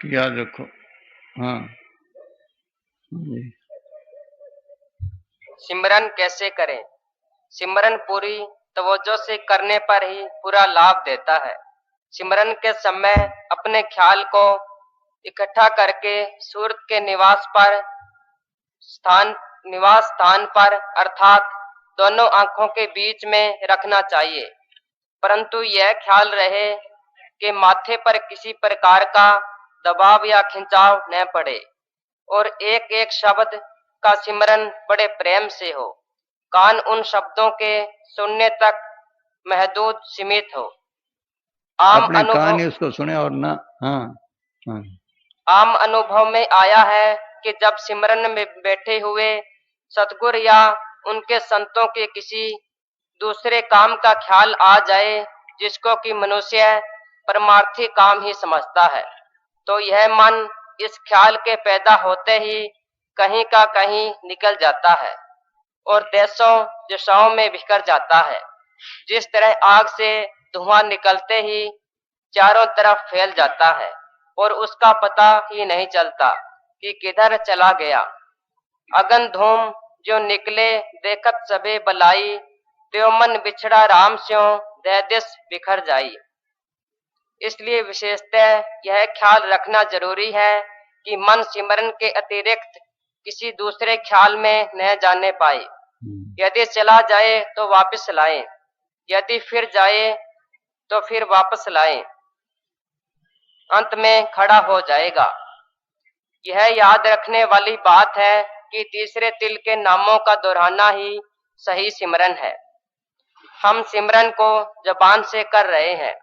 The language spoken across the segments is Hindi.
याद रखो। हाँ जी। सिमरन कैसे करें? सिमरन पूरी तवज्जो से करने पर ही पूरा लाभ देता है। सिमरन के समय अपने ख्याल को इकट्ठा करके सूरत के निवास स्थान पर अर्थात दोनों आंखों के बीच में रखना चाहिए, परंतु यह ख्याल रहे कि माथे पर किसी प्रकार का दबाव या खिंचाव न पड़े और एक एक शब्द का सिमरन बड़े प्रेम से हो। कान उन शब्दों के सुनने तक महदूद सीमित हो। अपने कान ही उसको सुने और ना। हाँ हाँ। आम अनुभव में आया है कि जब सिमरन में बैठे हुए सतगुरु या उनके संतों के किसी दूसरे काम का ख्याल आ जाए जिसको कि मनुष्य परमार्थी काम ही समझता है, तो यह मन इस ख्याल के पैदा होते ही कहीं का कहीं निकल जाता है और देशों दिशाओं में बिखर जाता है। जिस तरह आग से धुआं निकलते ही चारों तरफ फैल जाता है और उसका पता ही नहीं चलता कि किधर चला गया। अगन धूम जो निकले देखत सबे बलाई, त्यो मन बिछड़ा राम स्यों दह दिस बिखर जाई। इसलिए विशेषतः यह ख्याल रखना जरूरी है कि मन सिमरन के अतिरिक्त किसी दूसरे ख्याल में न जाने पाए। यदि चला जाए तो वापस लाएं, यदि फिर जाए तो फिर वापस लाएं, अंत में खड़ा हो जाएगा। यह याद रखने वाली बात है कि तीसरे तिल के नामों का दोहराना ही सही सिमरन है। हम सिमरन को जबान से कर रहे हैं,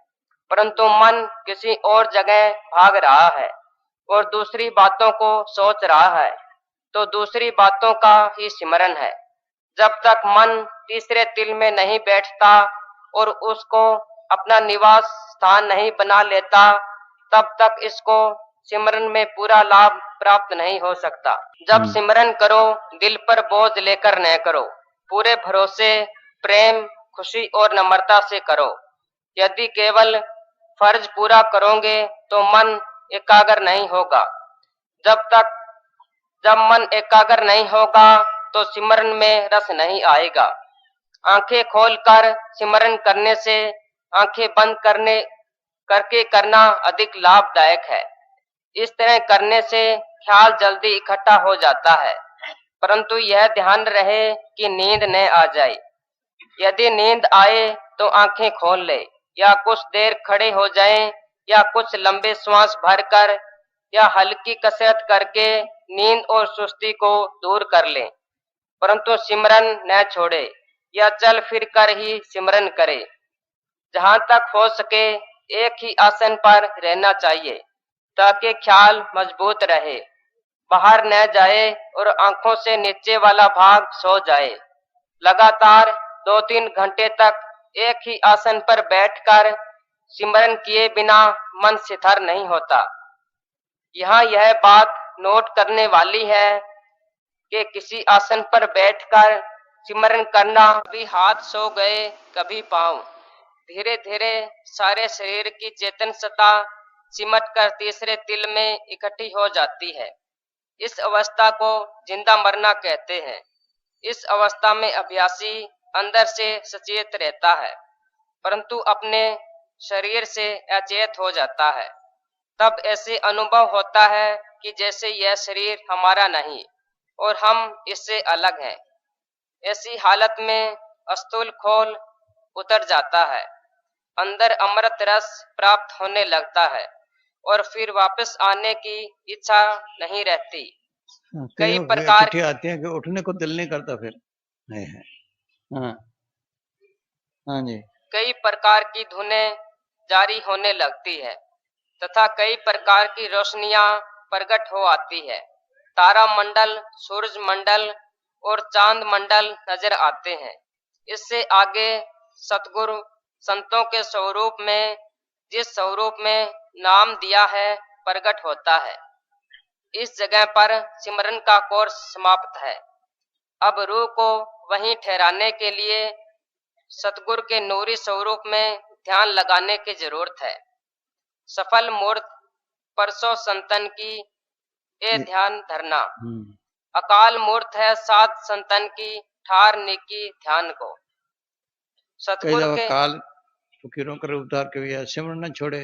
परंतु मन किसी और जगह भाग रहा है और दूसरी बातों को सोच रहा है, तो दूसरी बातों का ही सिमरन है। जब तक मन तीसरे तिल में नहीं बैठता और उसको अपना निवास स्थान नहीं बना लेता, तब तक इसको सिमरन में पूरा लाभ प्राप्त नहीं हो सकता। जब सिमरन करो दिल पर बोझ लेकर न करो, पूरे भरोसे, प्रेम, खुशी और नम्रता से करो। यदि केवल फर्ज पूरा करोगे तो मन एकाग्र नहीं होगा। जब मन एकाग्र नहीं होगा तो सिमरन में रस नहीं आएगा। आंखें खोलकर सिमरन करने से आंखें बंद करके करना अधिक लाभदायक है। इस तरह करने से ख्याल जल्दी इकट्ठा हो जाता है, परंतु यह ध्यान रहे कि नींद न आ जाए। यदि नींद आए तो आंखें खोल ले या कुछ देर खड़े हो जाएं या कुछ लंबे श्वास भरकर या हल्की कसरत करके नींद और सुस्ती को दूर कर लें, परंतु सिमरन न छोड़े या चल फिर कर ही सिमरन करे। जहां तक हो सके एक ही आसन पर रहना चाहिए ताकि ख्याल मजबूत रहे, बाहर न जाए और आंखों से नीचे वाला भाग सो जाए। लगातार 2-3 घंटे तक एक ही आसन पर बैठकर सिमरन किए बिना मन स्थिर नहीं होता। यहाँ यह बात नोट करने वाली है कि किसी आसन पर बैठकर सिमरन करना, कभी हाथ सो गए कभी पांव, धीरे धीरे सारे शरीर की चेतन सत्ता सिमट कर तीसरे तिल में इकट्ठी हो जाती है। इस अवस्था को जिंदा मरना कहते हैं। इस अवस्था में अभ्यासी अंदर से सचेत रहता है, परंतु अपने शरीर से अचेत हो जाता है। तब ऐसे अनुभव होता है कि जैसे यह शरीर हमारा नहीं और हम इससे अलग हैं। ऐसी हालत में स्थूल खोल उतर जाता है, अंदर अमृत रस प्राप्त होने लगता है और फिर वापस आने की इच्छा नहीं रहती। कई प्रकार चिट्ठी आती है कि उठने को दिल नहीं करता फिर है। हाँ हाँ जी। कई प्रकार की धुनें जारी होने लगती है तथा कई प्रकार की रोशनियां प्रकट हो आती है। तारा मंडल, सूरज मंडल और चांद मंडल नजर आते हैं। इससे आगे सतगुरु संतों के स्वरूप में, जिस स्वरूप में नाम दिया है, प्रकट होता है। इस जगह पर सिमरन का कोर्स समाप्त है। अब रूह को वहीं ठहराने के लिए सतगुरु के नूरी स्वरूप में ध्यान लगाने की जरूरत है। सफल मूर्त परसों संतन की ए ध्यान धरना। हम्म, अकाल मूर्त है साध संतन की ठार नेकी ध्यान को। कई सतगुरु दफा के काल फकीरों का रूप धार के भी सिमरन न छोड़े,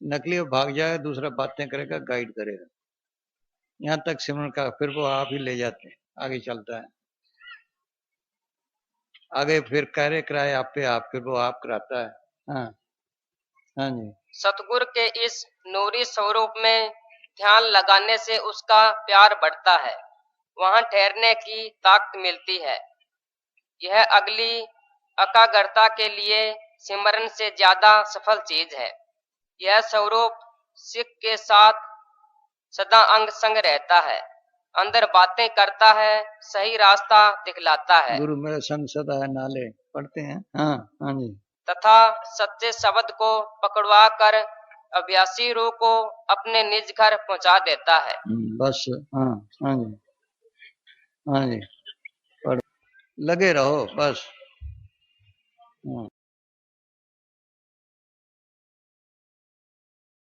नकली वो भाग जाए, दूसरा बातें करेगा, गाइड करेगा, यहाँ तक सिमरन का फिर वो आप ही ले जाते हैं, आगे चलता है, आगे फिर कार्य कराए आप पे आप, फिर वो आप कराता है। हाँ हाँ जी। सतगुरु के इस नूरी स्वरूप में ध्यान लगाने से उसका प्यार बढ़ता है, वहां ठहरने की ताकत मिलती है। यह अगली एकाग्रता के लिए सिमरन से ज्यादा सफल चीज है। यह स्वरूप सिख के साथ सदा अंग संग रहता है, अंदर बातें करता है, सही रास्ता दिखलाता है गुरु मेरे संग सदा है नाले पढ़ते हैं। हाँ हाँ जी। तथा सच्चे शब्द को पकड़वा कर अभ्यासी रूह को अपने निज घर पहुंचा देता है। बस। हाँ हाँ जी। हाँ जी, पढ़, लगे रहो बस। हाँ।